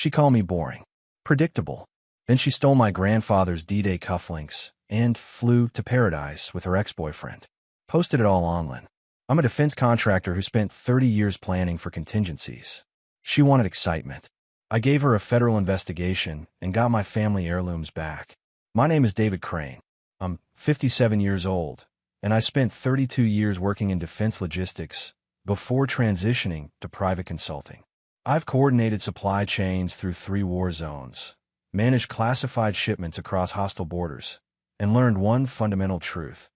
She called me boring. Predictable. Then she stole my grandfather's D-Day cufflinks and flew to paradise with her ex-boyfriend. Posted it all online. I'm a defense contractor who spent 30 years planning for contingencies. She wanted excitement. I gave her a federal investigation and got my family heirlooms back. My name is David Crane. I'm 57 years old, and I spent 32 years working in defense logistics before transitioning to private consulting. I've coordinated supply chains through 3 war zones, managed classified shipments across hostile borders, and learned one fundamental truth.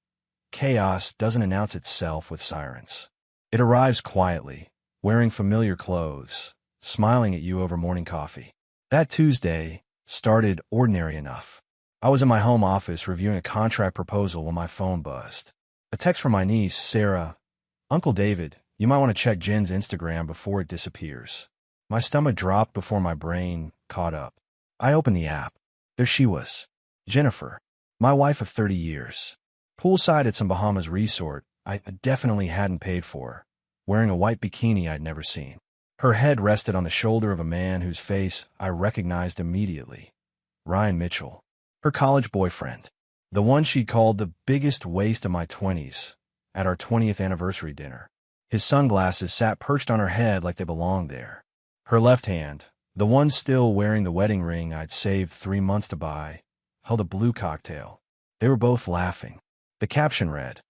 Chaos doesn't announce itself with sirens. It arrives quietly, wearing familiar clothes, smiling at you over morning coffee. That Tuesday started ordinary enough. I was in my home office reviewing a contract proposal when my phone buzzed. A text from my niece, Sarah. "Uncle David, you might want to check Jen's Instagram before it disappears." My stomach dropped before my brain caught up. I opened the app. There she was. Jennifer, my wife of 30 years. Poolside at some Bahamas resort I definitely hadn't paid for, wearing a white bikini I'd never seen. Her head rested on the shoulder of a man whose face I recognized immediately. Ryan Mitchell. Her college boyfriend. The one she'd called the biggest waste of my 20s at our 20th anniversary dinner. His sunglasses sat perched on her head like they belonged there. Her left hand, the one still wearing the wedding ring I'd saved 3 months to buy, held a blue cocktail. They were both laughing. The caption read,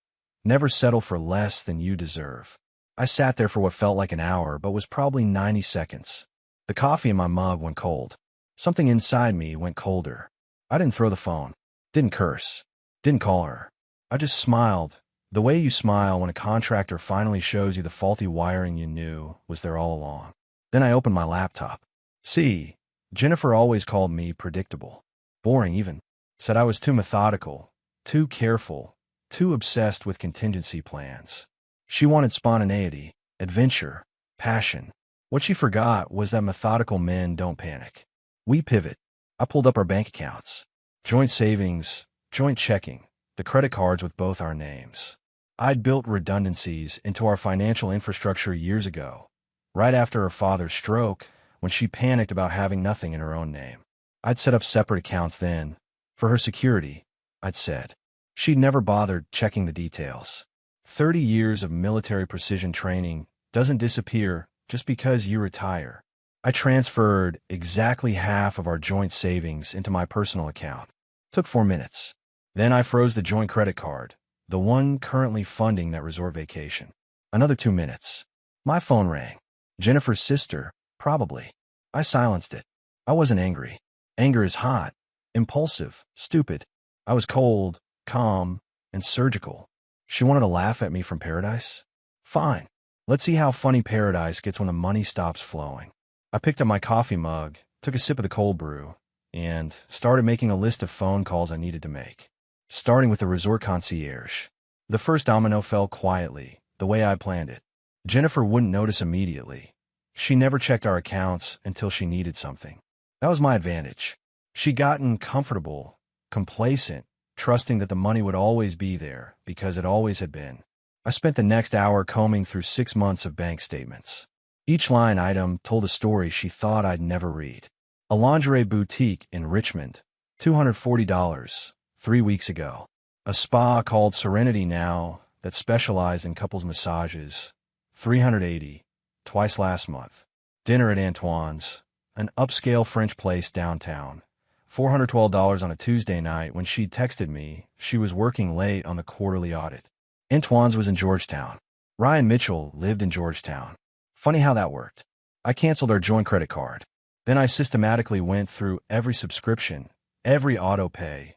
"Never settle for less than you deserve." I sat there for what felt like an hour, but was probably 90 seconds. The coffee in my mug went cold. Something inside me went colder. I didn't throw the phone. Didn't curse. Didn't call her. I just smiled, the way you smile when a contractor finally shows you the faulty wiring you knew was there all along. Then I opened my laptop. See, Jennifer always called me predictable. Boring even. Said I was too methodical, too careful, too obsessed with contingency plans. She wanted spontaneity, adventure, passion. What she forgot was that methodical men don't panic. We pivot. I pulled up our bank accounts. Joint savings, joint checking, the credit cards with both our names. I'd built redundancies into our financial infrastructure years ago, right after her father's stroke, when she panicked about having nothing in her own name. I'd set up separate accounts then, for her security, I'd said. She'd never bothered checking the details. 30 years of military precision training doesn't disappear just because you retire. I transferred exactly half of our joint savings into my personal account. Took 4 minutes. Then I froze the joint credit card, the one currently funding that resort vacation. Another 2 minutes. My phone rang. Jennifer's sister, probably. I silenced it. I wasn't angry. Anger is hot, impulsive, stupid. I was cold, calm, and surgical. She wanted to laugh at me from paradise? Fine. Let's see how funny paradise gets when the money stops flowing. I picked up my coffee mug, took a sip of the cold brew, and started making a list of phone calls I needed to make. Starting with the resort concierge. The first domino fell quietly, the way I planned it. Jennifer wouldn't notice immediately. She never checked our accounts until she needed something. That was my advantage. She'd gotten comfortable, complacent, trusting that the money would always be there, because it always had been. I spent the next hour combing through 6 months of bank statements. Each line item told a story she thought I'd never read. A lingerie boutique in Richmond, $240, 3 weeks ago. A spa called Serenity Now that specialized in couples massages, $380, twice last month. Dinner at Antoine's, an upscale French place downtown, $412 on a Tuesday night when she'd texted me she was working late on the quarterly audit. Antoine's was in Georgetown. Ryan Mitchell lived in Georgetown. Funny how that worked. I canceled our joint credit card. Then I systematically went through every subscription, every auto pay,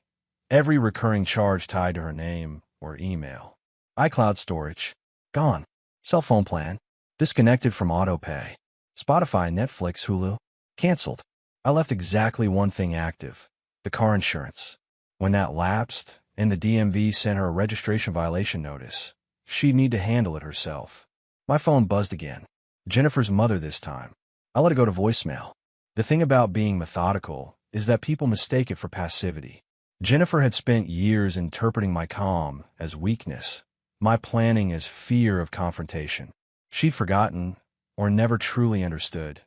every recurring charge tied to her name or email. iCloud storage, gone. Cell phone plan, disconnected from auto pay. Spotify, Netflix, Hulu, canceled. I left exactly one thing active, the car insurance. When that lapsed and the DMV sent her a registration violation notice, she'd need to handle it herself. My phone buzzed again. Jennifer's mother this time. I let it go to voicemail. The thing about being methodical is that people mistake it for passivity. Jennifer had spent years interpreting my calm as weakness, my planning as fear of confrontation. She'd forgotten, or never truly understood,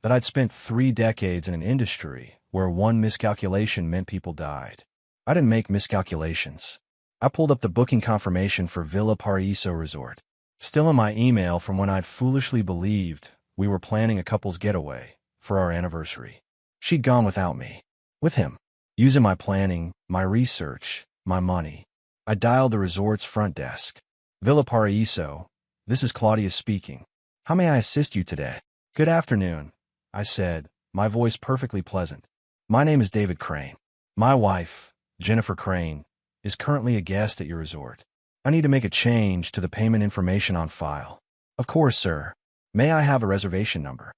that I'd spent 3 decades in an industry where one miscalculation meant people died. I didn't make miscalculations. I pulled up the booking confirmation for Villa Paraiso Resort, still in my email from when I'd foolishly believed we were planning a couple's getaway for our anniversary. She'd gone without me. With him. Using my planning, my research, my money. I dialed the resort's front desk. Villa Paraiso, this is Claudia speaking. How may I assist you today? Good afternoon, I said, my voice perfectly pleasant. My name is David Crane. My wife, Jennifer Crane, is currently a guest at your resort. I need to make a change to the payment information on file. Of course, sir. May I have a reservation number?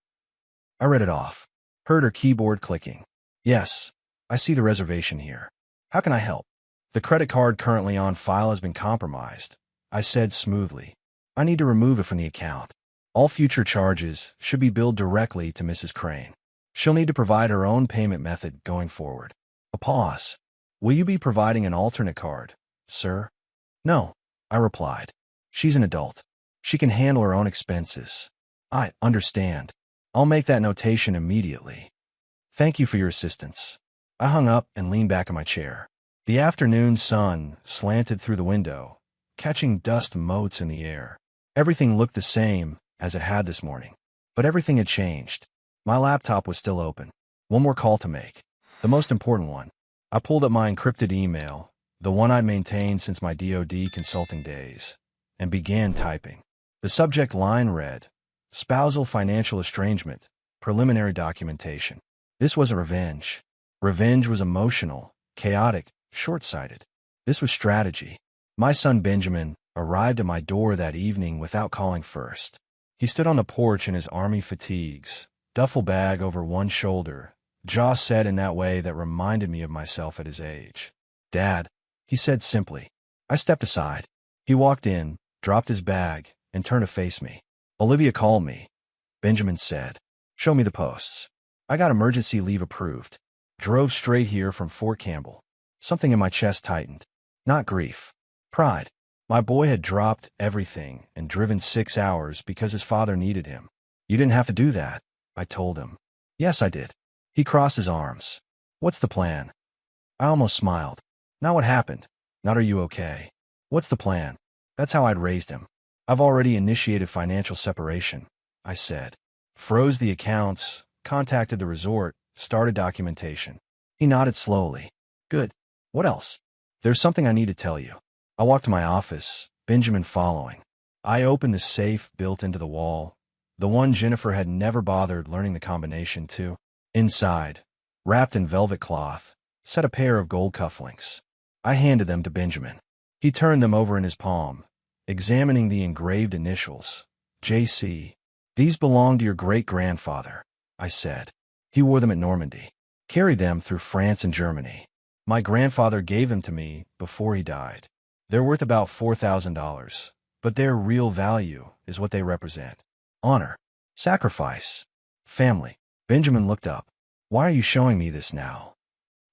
I read it off. Heard her keyboard clicking. Yes, I see the reservation here. How can I help? The credit card currently on file has been compromised, I said smoothly. I need to remove it from the account. All future charges should be billed directly to Mrs. Crane. She'll need to provide her own payment method going forward. A pause. Will you be providing an alternate card, sir? No, I replied. She's an adult. She can handle her own expenses. I understand. I'll make that notation immediately. Thank you for your assistance. I hung up and leaned back in my chair. The afternoon sun slanted through the window, catching dust motes in the air. Everything looked the same as it had this morning. But everything had changed. My laptop was still open. One more call to make. The most important one. I pulled up my encrypted email, the one I'd maintained since my DoD consulting days, and began typing. The subject line read, Spousal Financial Estrangement, Preliminary Documentation. This wasn't revenge. Revenge was emotional, chaotic, short-sighted. This was strategy. My son Benjamin arrived at my door that evening without calling first. He stood on the porch in his army fatigues, duffel bag over one shoulder, jaw set in that way that reminded me of myself at his age. Dad, he said simply. I stepped aside. He walked in, dropped his bag, and turned to face me. Olivia called me. Benjamin said. Show me the posts. I got emergency leave approved. Drove straight here from Fort Campbell. Something in my chest tightened. Not grief. Pride. My boy had dropped everything and driven 6 hours because his father needed him. You didn't have to do that, I told him. Yes, I did. He crossed his arms. What's the plan? I almost smiled. Not what happened. Not are you okay. What's the plan? That's how I'd raised him. I've already initiated financial separation, I said. Froze the accounts, contacted the resort, started documentation. He nodded slowly. Good. What else? There's something I need to tell you. I walked to my office, Benjamin following. I opened the safe built into the wall, the one Jennifer had never bothered learning the combination to. Inside, wrapped in velvet cloth, sat a pair of gold cufflinks. I handed them to Benjamin. He turned them over in his palm, examining the engraved initials, J.C. These belong to your great-grandfather, I said. He wore them at Normandy, carried them through France and Germany. My grandfather gave them to me before he died. They're worth about $4,000, but their real value is what they represent. Honor, sacrifice, family. Benjamin looked up. Why are you showing me this now?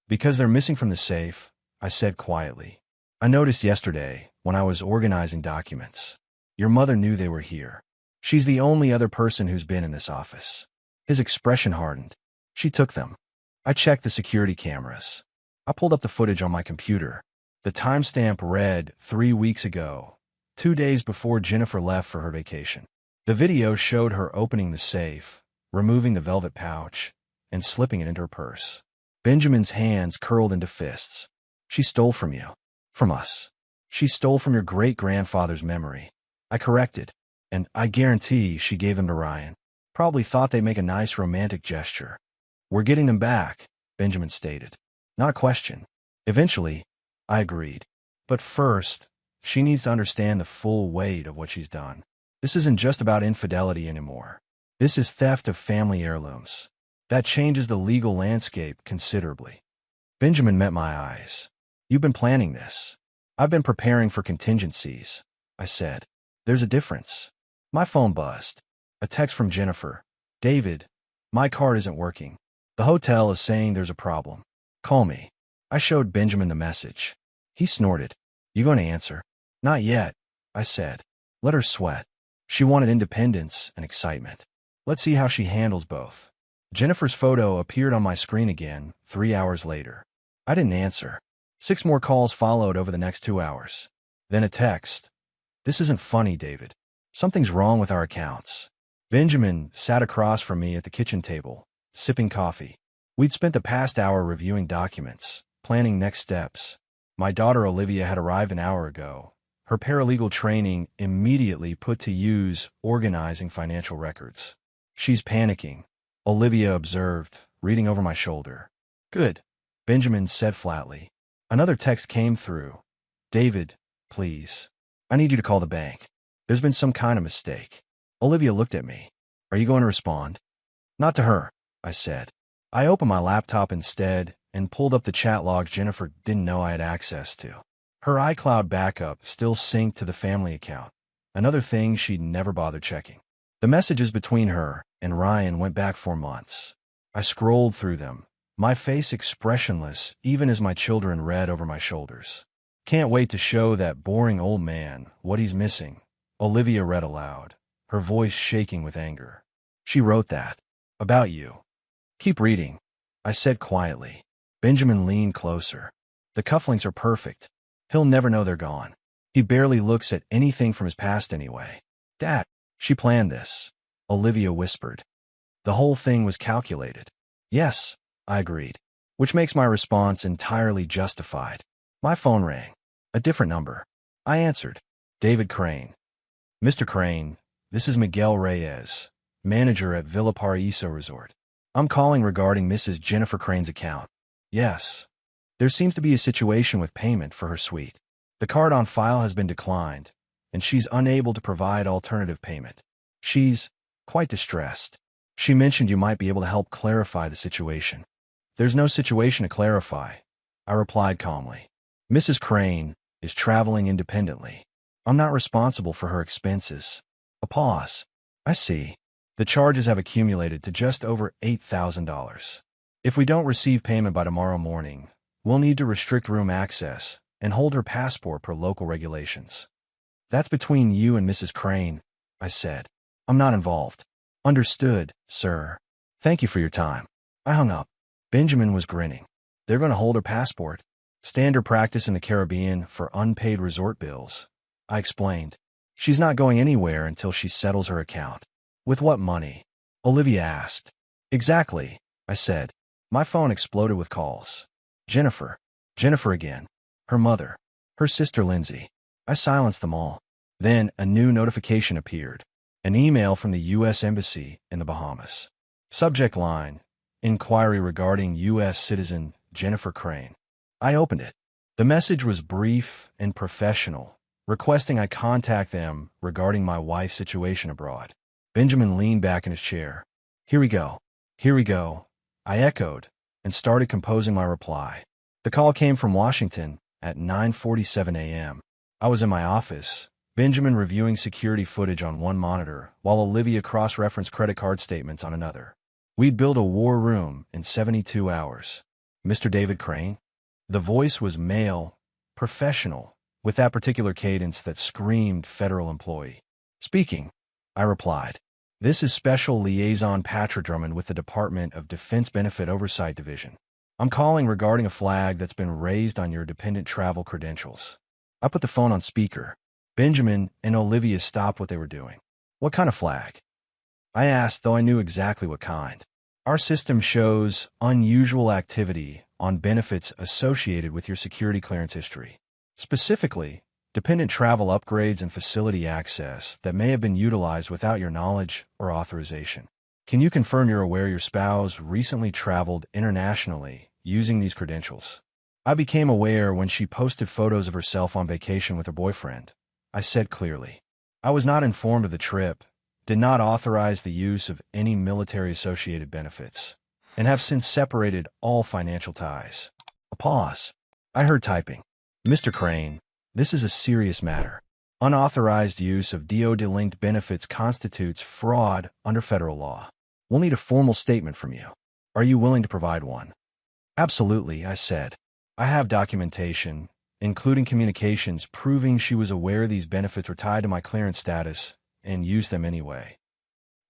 Because they're missing from the safe, I said quietly. I noticed yesterday when I was organizing documents. Your mother knew they were here. She's the only other person who's been in this office. His expression hardened. She took them. I checked the security cameras. I pulled up the footage on my computer. The timestamp read 3 weeks ago, 2 days before Jennifer left for her vacation. The video showed her opening the safe, removing the velvet pouch, and slipping it into her purse. Benjamin's hands curled into fists. She stole from you. From us. She stole from your great-grandfather's memory. I corrected, and I guarantee she gave them to Ryan. Probably thought they'd make a nice romantic gesture. We're getting them back, Benjamin stated. Not a question. Eventually, I agreed. But first, she needs to understand the full weight of what she's done. This isn't just about infidelity anymore. This is theft of family heirlooms. That changes the legal landscape considerably. Benjamin met my eyes. You've been planning this. I've been preparing for contingencies, I said. There's a difference. My phone buzzed. A text from Jennifer. David, my card isn't working. The hotel is saying there's a problem. Call me. I showed Benjamin the message. He snorted. You going to answer? Not yet, I said. Let her sweat. She wanted independence and excitement. Let's see how she handles both. Jennifer's photo appeared on my screen again 3 hours later. I didn't answer. 6 more calls followed over the next 2 hours. Then a text. This isn't funny, David. Something's wrong with our accounts. Benjamin sat across from me at the kitchen table, sipping coffee. We'd spent the past hour reviewing documents, planning next steps. My daughter Olivia had arrived an hour ago, her paralegal training immediately put to use organizing financial records. She's panicking, Olivia observed, reading over my shoulder. Good, Benjamin said flatly. Another text came through. David, please. I need you to call the bank. There's been some kind of mistake. Olivia looked at me. Are you going to respond? Not to her, I said. I opened my laptop instead and pulled up the chat logs Jennifer didn't know I had access to. Her iCloud backup still synced to the family account, another thing she'd never bothered checking. The messages between her and Ryan went back 4 months. I scrolled through them, my face expressionless even as my children read over my shoulders. Can't wait to show that boring old man what he's missing, Olivia read aloud, her voice shaking with anger. She wrote that. About you. Keep reading, I said quietly. Benjamin leaned closer. The cufflinks are perfect. He'll never know they're gone. He barely looks at anything from his past anyway. Dad, she planned this, Olivia whispered. The whole thing was calculated. Yes, I agreed, which makes my response entirely justified. My phone rang. A different number. I answered. David Crane. Mr. Crane, this is Miguel Reyes, manager at Villa Paraíso Resort. I'm calling regarding Mrs. Jennifer Crane's account. Yes. There seems to be a situation with payment for her suite. The card on file has been declined, and she's unable to provide alternative payment. She's quite distressed. She mentioned you might be able to help clarify the situation. There's no situation to clarify, I replied calmly. Mrs. Crane is traveling independently. I'm not responsible for her expenses. A pause. I see. The charges have accumulated to just over $8,000. If we don't receive payment by tomorrow morning, we'll need to restrict room access and hold her passport per local regulations. That's between you and Mrs. Crane, I said. I'm not involved. Understood, sir. Thank you for your time. I hung up. Benjamin was grinning. They're going to hold her passport. Standard practice in the Caribbean for unpaid resort bills. I explained. She's not going anywhere until she settles her account. With what money? Olivia asked. Exactly, I said. My phone exploded with calls. Jennifer. Jennifer again. Her mother. Her sister Lindsay. I silenced them all. Then a new notification appeared. An email from the U.S. Embassy in the Bahamas. Subject line, inquiry regarding U.S. citizen Jennifer Crane. I opened it. The message was brief and professional, requesting I contact them regarding my wife's situation abroad. Benjamin leaned back in his chair. Here we go. Here we go. I echoed and started composing my reply. The call came from Washington at 9:47 a.m. I was in my office, Benjamin reviewing security footage on one monitor, while Olivia cross-referenced credit card statements on another. We'd built a war room in 72 hours. Mr. David Crane? The voice was male, professional, with that particular cadence that screamed federal employee. Speaking, I replied. This is Special Liaison Patrick Drummond with the Department of Defense Benefit Oversight Division. I'm calling regarding a flag that's been raised on your dependent travel credentials. I put the phone on speaker. Benjamin and Olivia stopped what they were doing. What kind of flag? I asked, though I knew exactly what kind. Our system shows unusual activity on benefits associated with your security clearance history. Specifically, dependent travel upgrades and facility access that may have been utilized without your knowledge or authorization. Can you confirm you're aware your spouse recently traveled internationally using these credentials? I became aware when she posted photos of herself on vacation with her boyfriend. I said clearly. I was not informed of the trip, did not authorize the use of any military-associated benefits, and have since separated all financial ties. A pause. I heard typing. Mr. Crane, this is a serious matter. Unauthorized use of DoD-linked benefits constitutes fraud under federal law. We'll need a formal statement from you. Are you willing to provide one? Absolutely, I said. I have documentation, including communications proving she was aware these benefits were tied to my clearance status and used them anyway.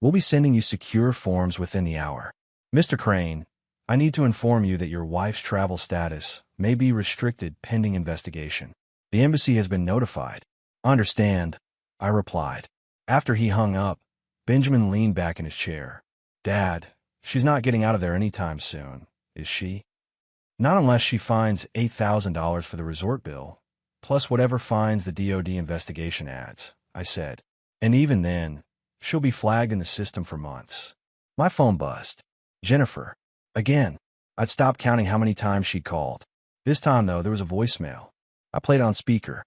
We'll be sending you secure forms within the hour. Mr. Crane, I need to inform you that your wife's travel status may be restricted pending investigation. The embassy has been notified. Understand, I replied. After he hung up, Benjamin leaned back in his chair. Dad, she's not getting out of there anytime soon, is she? Not unless she finds $8,000 for the resort bill, plus whatever fines the DOD investigation adds, I said. And even then, she'll be flagged in the system for months. My phone buzzed. Jennifer. Again. I'd stopped counting how many times she'd called. This time, though, there was a voicemail. I played on speaker.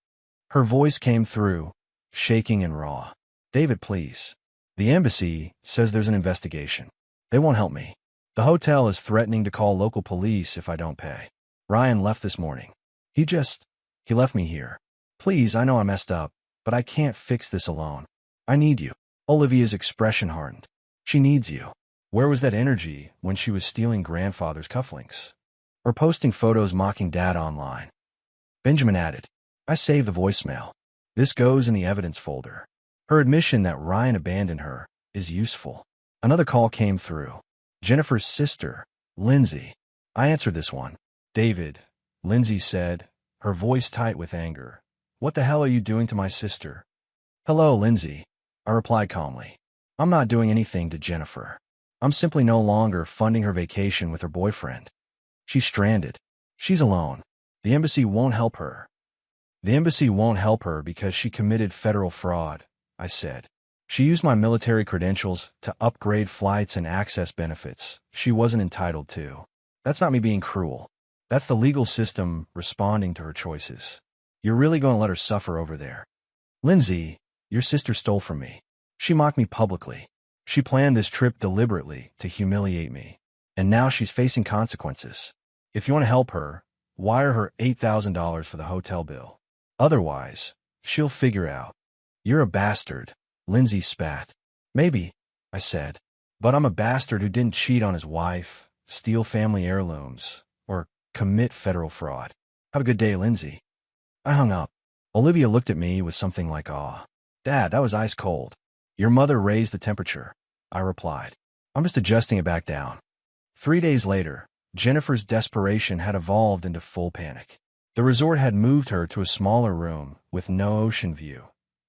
Her voice came through, shaking and raw. David, please. The embassy says there's an investigation. They won't help me. The hotel is threatening to call local police if I don't pay. Ryan left this morning. He left me here. Please, I know I messed up, but I can't fix this alone. I need you. Olivia's expression hardened. She needs you. Where was that energy when she was stealing grandfather's cufflinks? Or posting photos mocking Dad online? Benjamin added, I saved the voicemail. This goes in the evidence folder. Her admission that Ryan abandoned her is useful. Another call came through. Jennifer's sister, Lindsay. I answered this one. David, Lindsay said, her voice tight with anger. What the hell are you doing to my sister? Hello, Lindsay. I replied calmly. I'm not doing anything to Jennifer. I'm simply no longer funding her vacation with her boyfriend. She's stranded. She's alone. The embassy won't help her. The embassy won't help her because she committed federal fraud, I said. She used my military credentials to upgrade flights and access benefits she wasn't entitled to. That's not me being cruel. That's the legal system responding to her choices. You're really going to let her suffer over there. Lindsay, your sister stole from me. She mocked me publicly. She planned this trip deliberately to humiliate me. And now she's facing consequences. If you want to help her, wire her $8,000 for the hotel bill. Otherwise, she'll figure out. You're a bastard, Lindsay spat. Maybe, I said. But I'm a bastard who didn't cheat on his wife, steal family heirlooms, or commit federal fraud. Have a good day, Lindsay. I hung up. Olivia looked at me with something like awe. Dad, that was ice cold. Your mother raised the temperature, I replied. I'm just adjusting it back down. 3 days later, Jennifer's desperation had evolved into full panic. The resort had moved her to a smaller room with no ocean view,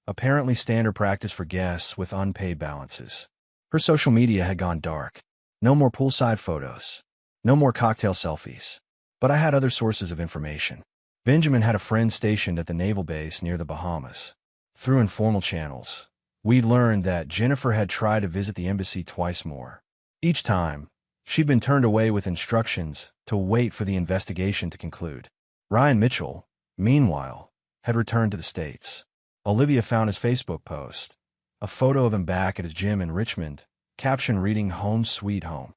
apparently standard practice for guests with unpaid balances. Her social media had gone dark. No more poolside photos. No more cocktail selfies. But I had other sources of information. Benjamin had a friend stationed at the naval base near the Bahamas. Through informal channels, we'd learned that Jennifer had tried to visit the embassy twice more. Each time, she'd been turned away with instructions to wait for the investigation to conclude. Ryan Mitchell, meanwhile, had returned to the States. Olivia found his Facebook post, a photo of him back at his gym in Richmond, caption reading Home Sweet Home.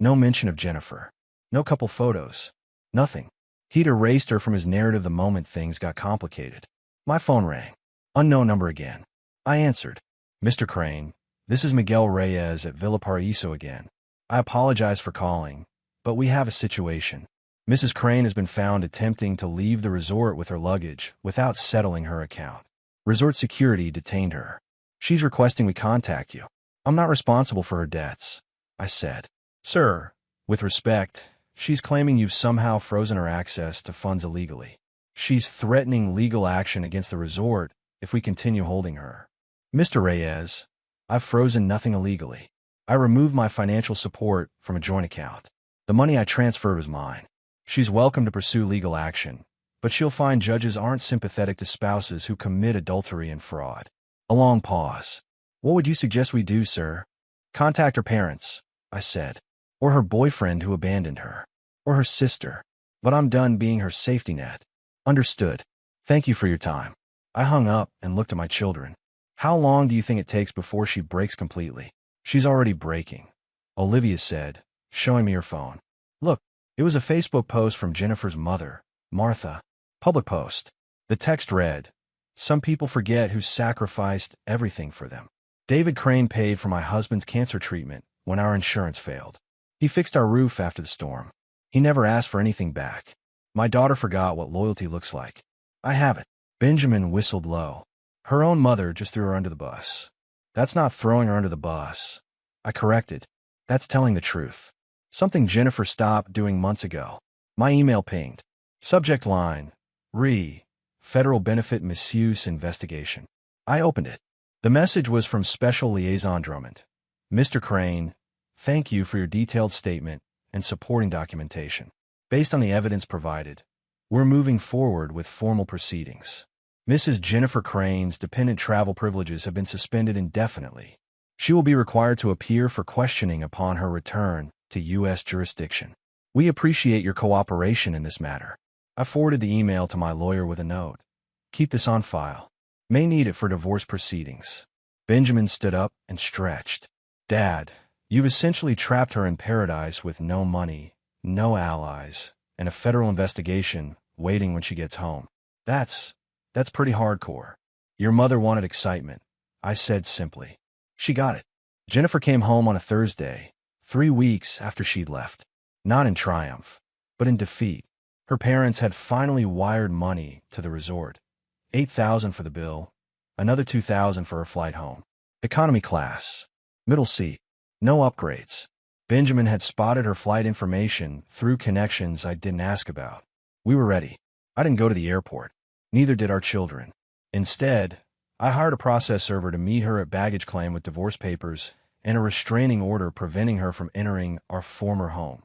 No mention of Jennifer. No couple photos. Nothing. He'd erased her from his narrative the moment things got complicated. My phone rang. Unknown number again. I answered. Mr. Crane, this is Miguel Reyes at Villa Paraíso again. I apologize for calling, but we have a situation. Mrs. Crane has been found attempting to leave the resort with her luggage without settling her account. Resort security detained her. She's requesting we contact you. I'm not responsible for her debts, I said. Sir, with respect, she's claiming you've somehow frozen her access to funds illegally. She's threatening legal action against the resort if we continue holding her. Mr. Reyes, I've frozen nothing illegally. I removed my financial support from a joint account. The money I transferred was mine. She's welcome to pursue legal action, but she'll find judges aren't sympathetic to spouses who commit adultery and fraud. A long pause. What would you suggest we do, sir? Contact her parents, I said. Or her boyfriend who abandoned her. Or her sister. But I'm done being her safety net. Understood. Thank you for your time. I hung up and looked at my children. How long do you think it takes before she breaks completely? She's already breaking, Olivia said, showing me her phone. Look, it was a Facebook post from Jennifer's mother, Martha. Public post. The text read, some people forget who sacrificed everything for them. David Crane paid for my husband's cancer treatment when our insurance failed. He fixed our roof after the storm. He never asked for anything back. My daughter forgot what loyalty looks like. I have it. Benjamin whistled low. Her own mother just threw her under the bus. That's not throwing her under the bus. I corrected. That's telling the truth. Something Jennifer stopped doing months ago. My email pinged. Subject line, Federal Benefit Misuse Investigation. I opened it. The message was from Special Liaison Drummond. Mr. Crane, thank you for your detailed statement and supporting documentation. Based on the evidence provided, we're moving forward with formal proceedings. Mrs. Jennifer Crane's dependent travel privileges have been suspended indefinitely. She will be required to appear for questioning upon her return to U.S. jurisdiction. We appreciate your cooperation in this matter. I forwarded the email to my lawyer with a note. Keep this on file. May need it for divorce proceedings. Benjamin stood up and stretched. Dad, you've essentially trapped her in paradise with no money, no allies, and a federal investigation waiting when she gets home. That's pretty hardcore. Your mother wanted excitement, I said simply. She got it. Jennifer came home on a Thursday, 3 weeks after she'd left. Not in triumph, but in defeat. Her parents had finally wired money to the resort. $8,000 for the bill, another $2,000 for her flight home. Economy class, middle seat, no upgrades. Benjamin had spotted her flight information through connections I didn't ask about. We were ready. I didn't go to the airport. Neither did our children. Instead, I hired a process server to meet her at baggage claim with divorce papers and a restraining order preventing her from entering our former home,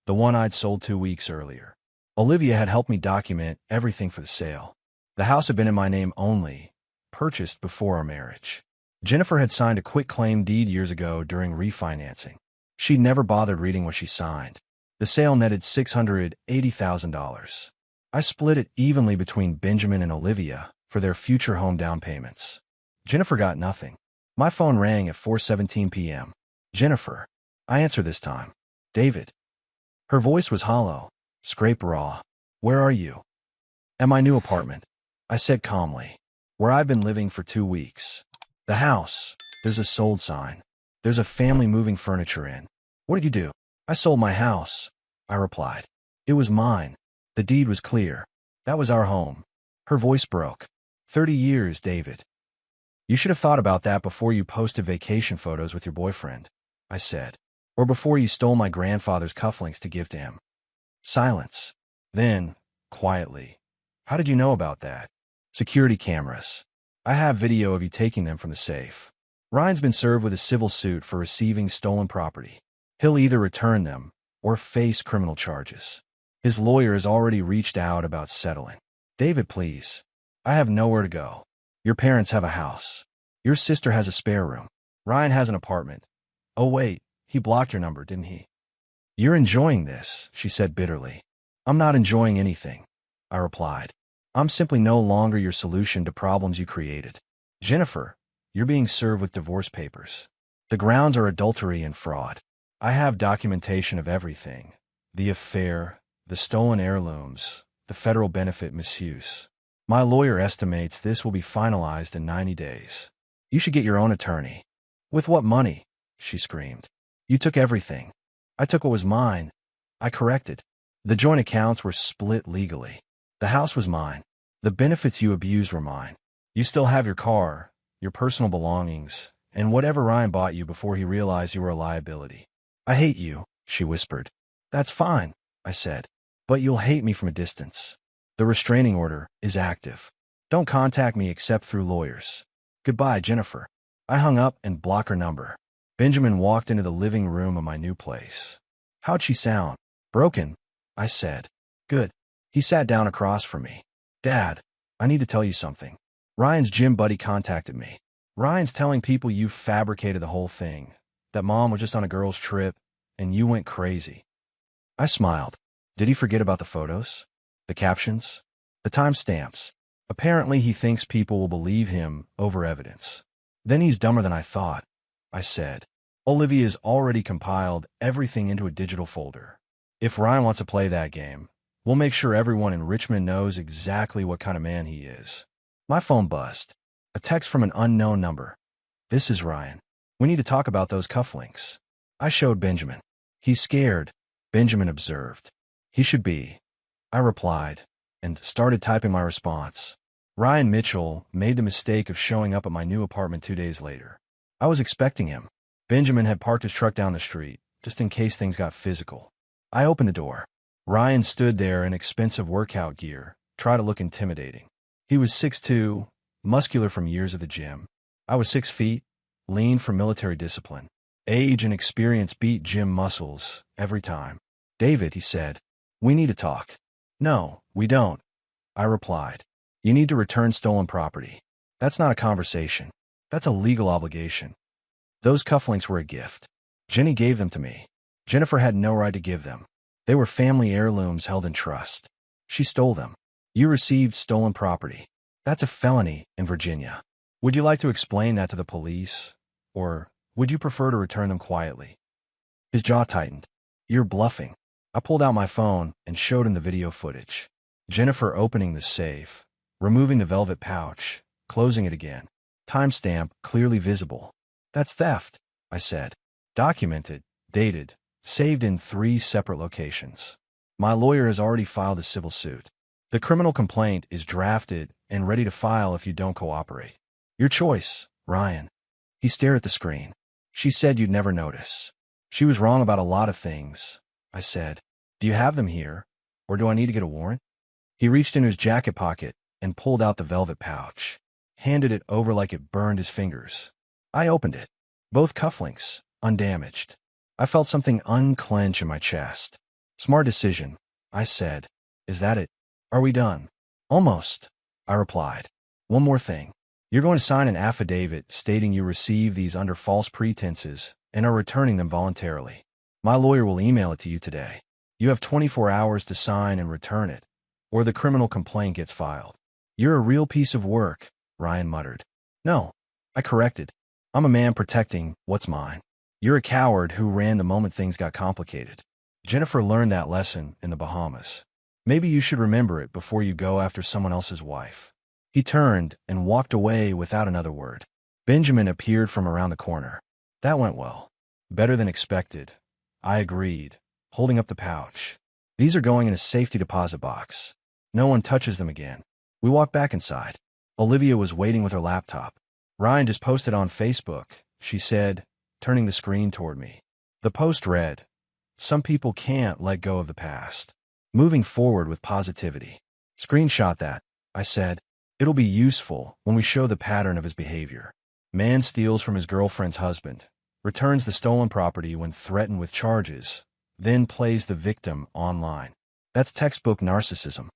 the one I'd sold 2 weeks earlier. Olivia had helped me document everything for the sale. The house had been in my name only, purchased before our marriage. Jennifer had signed a quitclaim deed years ago during refinancing. She'd never bothered reading what she signed. The sale netted $680,000. I split it evenly between Benjamin and Olivia for their future home down payments. Jennifer got nothing. My phone rang at 4:17 p.m. Jennifer. I answer this time. David. Her voice was hollow, scrape raw. Where are you? At my new apartment, I said calmly. Where I've been living for 2 weeks. The house. There's a sold sign. There's a family moving furniture in. What did you do? I sold my house, I replied. It was mine. The deed was clear. That was our home. Her voice broke. 30 years, David. You should have thought about that before you posted vacation photos with your boyfriend, I said. Or before you stole my grandfather's cufflinks to give to him. Silence. Then, quietly. How did you know about that? Security cameras. I have video of you taking them from the safe. Ryan's been served with a civil suit for receiving stolen property. He'll either return them or face criminal charges. His lawyer has already reached out about settling. David, please. I have nowhere to go. Your parents have a house. Your sister has a spare room. Ryan has an apartment. Oh wait, he blocked your number, didn't he? You're enjoying this, she said bitterly. I'm not enjoying anything, I replied. I'm simply no longer your solution to problems you created. Jennifer, you're being served with divorce papers. The grounds are adultery and fraud. I have documentation of everything. The affair, the stolen heirlooms, the federal benefit misuse. My lawyer estimates this will be finalized in 90 days. You should get your own attorney. With what money? She screamed. You took everything. I took what was mine. I corrected. The joint accounts were split legally. The house was mine. The benefits you abused were mine. You still have your car, your personal belongings, and whatever Ryan bought you before he realized you were a liability. I hate you, she whispered. That's fine, I said. But you'll hate me from a distance. The restraining order is active. Don't contact me except through lawyers. Goodbye, Jennifer. I hung up and blocked her number. Benjamin walked into the living room of my new place. How'd she sound? Broken, I said. Good. He sat down across from me. Dad, I need to tell you something. Ryan's gym buddy contacted me. Ryan's telling people you fabricated the whole thing, that Mom was just on a girls' trip, and you went crazy. I smiled. Did he forget about the photos? The captions? The timestamps? Apparently he thinks people will believe him over evidence. Then he's dumber than I thought, I said. Olivia's already compiled everything into a digital folder. If Ryan wants to play that game, we'll make sure everyone in Richmond knows exactly what kind of man he is. My phone buzzed. A text from an unknown number. This is Ryan. We need to talk about those cufflinks. I showed Benjamin. He's scared, Benjamin observed. He should be. I replied, and started typing my response. Ryan Mitchell made the mistake of showing up at my new apartment 2 days later. I was expecting him. Benjamin had parked his truck down the street, just in case things got physical. I opened the door. Ryan stood there in expensive workout gear, trying to look intimidating. He was 6'2", muscular from years at the gym. I was 6 feet, lean from military discipline. Age and experience beat gym muscles every time. "David," he said, "we need to talk." "No, we don't," I replied. "You need to return stolen property. That's not a conversation. That's a legal obligation. Those cufflinks were a gift. Jenny gave them to me. Jennifer had no right to give them. They were family heirlooms held in trust. She stole them. You received stolen property. That's a felony in Virginia. Would you like to explain that to the police, or would you prefer to return them quietly?" His jaw tightened. "You're bluffing." I pulled out my phone and showed him the video footage. Jennifer opening the safe, removing the velvet pouch, closing it again. Timestamp clearly visible. "That's theft," I said. "Documented, dated, saved in 3 separate locations. My lawyer has already filed a civil suit. The criminal complaint is drafted and ready to file if you don't cooperate. Your choice, Ryan." He stared at the screen. "She said you'd never notice." "She was wrong about a lot of things," I said. "Do you have them here, or do I need to get a warrant?" He reached into his jacket pocket and pulled out the velvet pouch, handed it over like it burned his fingers. I opened it. Both cufflinks, undamaged. I felt something unclench in my chest. "Smart decision," I said. "Is that it? Are we done?" "Almost," I replied. "One more thing. You're going to sign an affidavit stating you received these under false pretenses and are returning them voluntarily. My lawyer will email it to you today. You have 24 hours to sign and return it, or the criminal complaint gets filed." "You're a real piece of work," Ryan muttered. "No," I corrected. "I'm a man protecting what's mine. You're a coward who ran the moment things got complicated. Jennifer learned that lesson in the Bahamas. Maybe you should remember it before you go after someone else's wife." He turned and walked away without another word. Benjamin appeared from around the corner. "That went well. Better than expected," I agreed, holding up the pouch. "These are going in a safety deposit box. No one touches them again." We walked back inside. Olivia was waiting with her laptop. "Ryan just posted on Facebook," she said, turning the screen toward me. The post read, "Some people can't let go of the past. Moving forward with positivity." "Screenshot that," I said. "It'll be useful when we show the pattern of his behavior. Man steals from his girlfriend's husband, returns the stolen property when threatened with charges, then plays the victim online. That's textbook narcissism."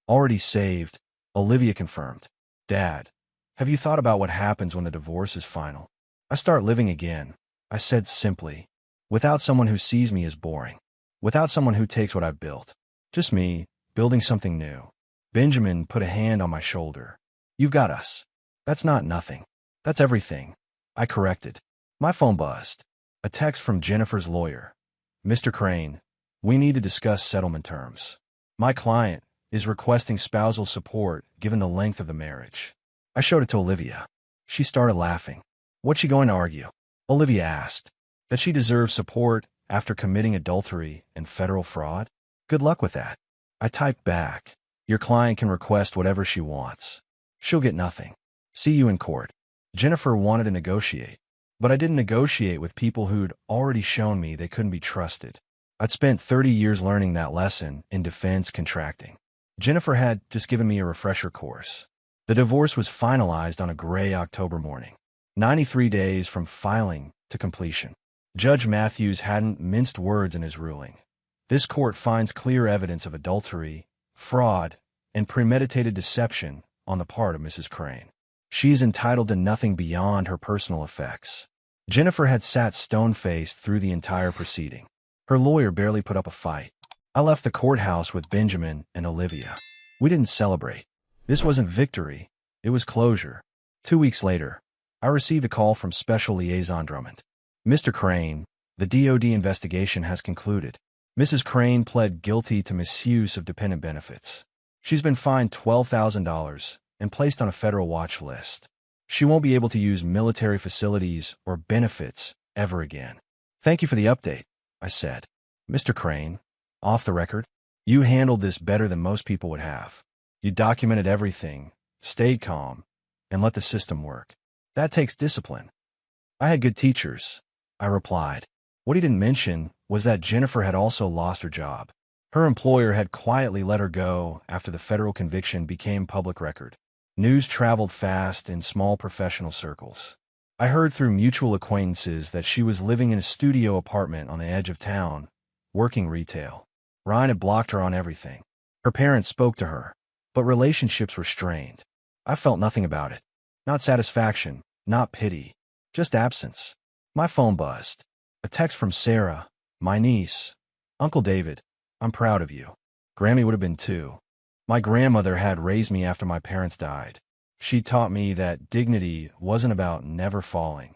"Already saved," Olivia confirmed. "Dad, have you thought about what happens when the divorce is final?" "I start living again," I said simply, "without someone who sees me as boring, without someone who takes what I've built. Just me, building something new." Benjamin put a hand on my shoulder. "You've got us." "That's not nothing. That's everything," I corrected. My phone buzzed. A text from Jennifer's lawyer. "Mr. Crane, we need to discuss settlement terms. My client is requesting spousal support given the length of the marriage." I showed it to Olivia. She started laughing. "What's she going to argue?" Olivia asked. "That she deserves support after committing adultery and federal fraud?" "Good luck with that." I typed back. "Your client can request whatever she wants. She'll get nothing. See you in court." Jennifer wanted to negotiate, but I didn't negotiate with people who'd already shown me they couldn't be trusted. I'd spent 30 years learning that lesson in defense contracting. Jennifer had just given me a refresher course. The divorce was finalized on a gray October morning, 93 days from filing to completion. Judge Matthews hadn't minced words in his ruling. "This court finds clear evidence of adultery, fraud, and premeditated deception on the part of Mrs. Crane. She is entitled to nothing beyond her personal effects." Jennifer had sat stone-faced through the entire proceeding. Her lawyer barely put up a fight. I left the courthouse with Benjamin and Olivia. We didn't celebrate. This wasn't victory, it was closure. 2 weeks later, I received a call from Special Liaison Drummond. "Mr. Crane, the DOD investigation has concluded. Mrs. Crane pled guilty to misuse of dependent benefits. She's been fined $12,000 and placed on a federal watch list. She won't be able to use military facilities or benefits ever again." "Thank you for the update," I said. "Mr. Crane, off the record, you handled this better than most people would have. You documented everything, stayed calm, and let the system work. That takes discipline." "I had good teachers," I replied. What he didn't mention was that Jennifer had also lost her job. Her employer had quietly let her go after the federal conviction became public record. News traveled fast in small professional circles. I heard through mutual acquaintances that she was living in a studio apartment on the edge of town, working retail. Ryan had blocked her on everything. Her parents spoke to her, but relationships were strained. I felt nothing about it. Not satisfaction, not pity, just absence. My phone buzzed. A text from Sarah, my niece. Uncle David, I'm proud of you. Grammy would have been too. My grandmother had raised me after my parents died. She taught me that dignity wasn't about never falling.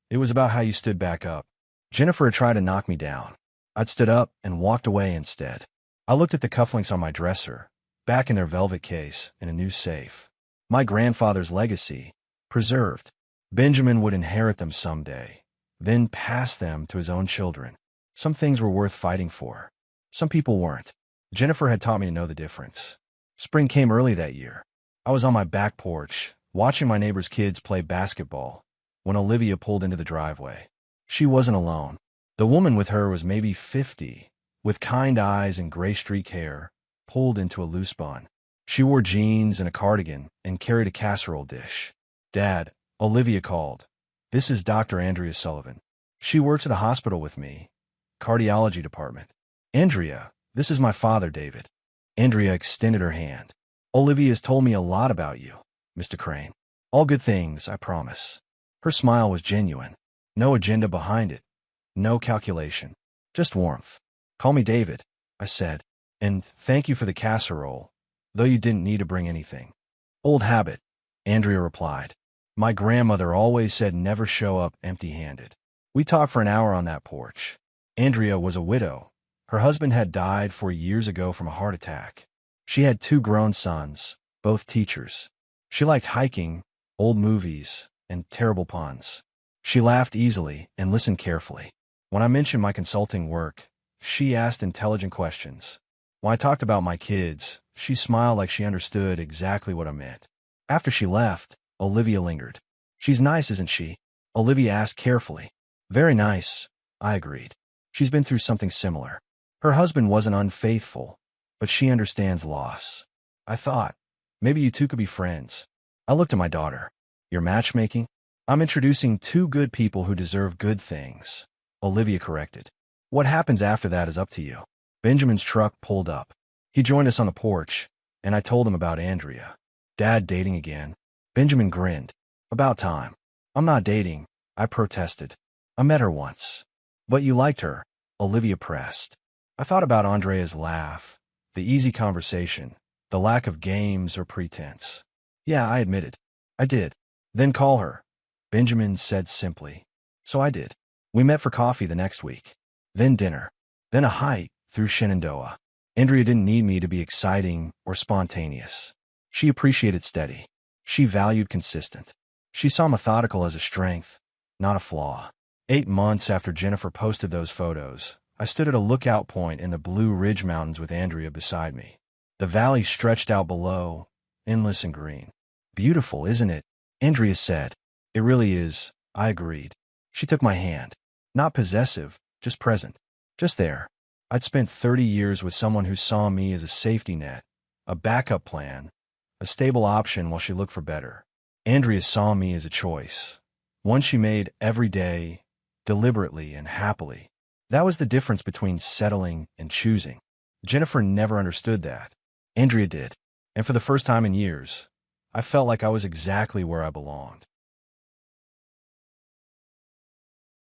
It was about how you stood back up. Jennifer had tried to knock me down. I'd stood up and walked away instead. I looked at the cufflinks on my dresser, back in their velvet case in a new safe. My grandfather's legacy, preserved. Benjamin would inherit them someday, then pass them to his own children. Some things were worth fighting for. Some people weren't. Jennifer had taught me to know the difference. Spring came early that year. I was on my back porch, watching my neighbor's kids play basketball, when Olivia pulled into the driveway. She wasn't alone. The woman with her was maybe 50, with kind eyes and gray streak hair, pulled into a loose bun. She wore jeans and a cardigan and carried a casserole dish. Dad, Olivia called. This is Dr. Andrea Sullivan. She works at the hospital with me, cardiology department. Andrea, this is my father, David. Andrea extended her hand. Olivia's told me a lot about you, Mr. Crane. All good things, I promise. Her smile was genuine. No agenda behind it. No calculation. Just warmth. Call me David, I said. And thank you for the casserole, though you didn't need to bring anything. Old habit, Andrea replied. My grandmother always said never show up empty-handed. We talked for an hour on that porch. Andrea was a widow. Her husband had died 4 years ago from a heart attack. She had 2 grown sons, both teachers. She liked hiking, old movies, and terrible puns. She laughed easily and listened carefully. When I mentioned my consulting work, she asked intelligent questions. When I talked about my kids, she smiled like she understood exactly what I meant. After she left, Olivia lingered. She's nice, isn't she? Olivia asked carefully. Very nice, I agreed. She's been through something similar. Her husband wasn't unfaithful, but she understands loss. I thought, maybe you two could be friends. I looked at my daughter. You're matchmaking? I'm introducing 2 good people who deserve good things, Olivia corrected. What happens after that is up to you. Benjamin's truck pulled up. He joined us on the porch, and I told him about Andrea. Dad dating again. Benjamin grinned. About time. I'm not dating, I protested. I met her once. But you liked her, Olivia pressed. I thought about Andrea's laugh, the easy conversation, the lack of games or pretense. Yeah, I admitted. I did. Then call her, Benjamin said simply. So I did. We met for coffee the next week. Then dinner. Then a hike through Shenandoah. Andrea didn't need me to be exciting or spontaneous. She appreciated steady. She valued consistent. She saw methodical as a strength, not a flaw. 8 months after Jennifer posted those photos, I stood at a lookout point in the Blue Ridge Mountains with Andrea beside me. The valley stretched out below, endless and green. Beautiful, isn't it? Andrea said. It really is, I agreed. She took my hand. Not possessive, just present. Just there. I'd spent 30 years with someone who saw me as a safety net, a backup plan, a stable option while she looked for better. Andrea saw me as a choice, one she made every day, deliberately and happily. That was the difference between settling and choosing. Jennifer never understood that. Andrea did. And for the first time in years, I felt like I was exactly where I belonged.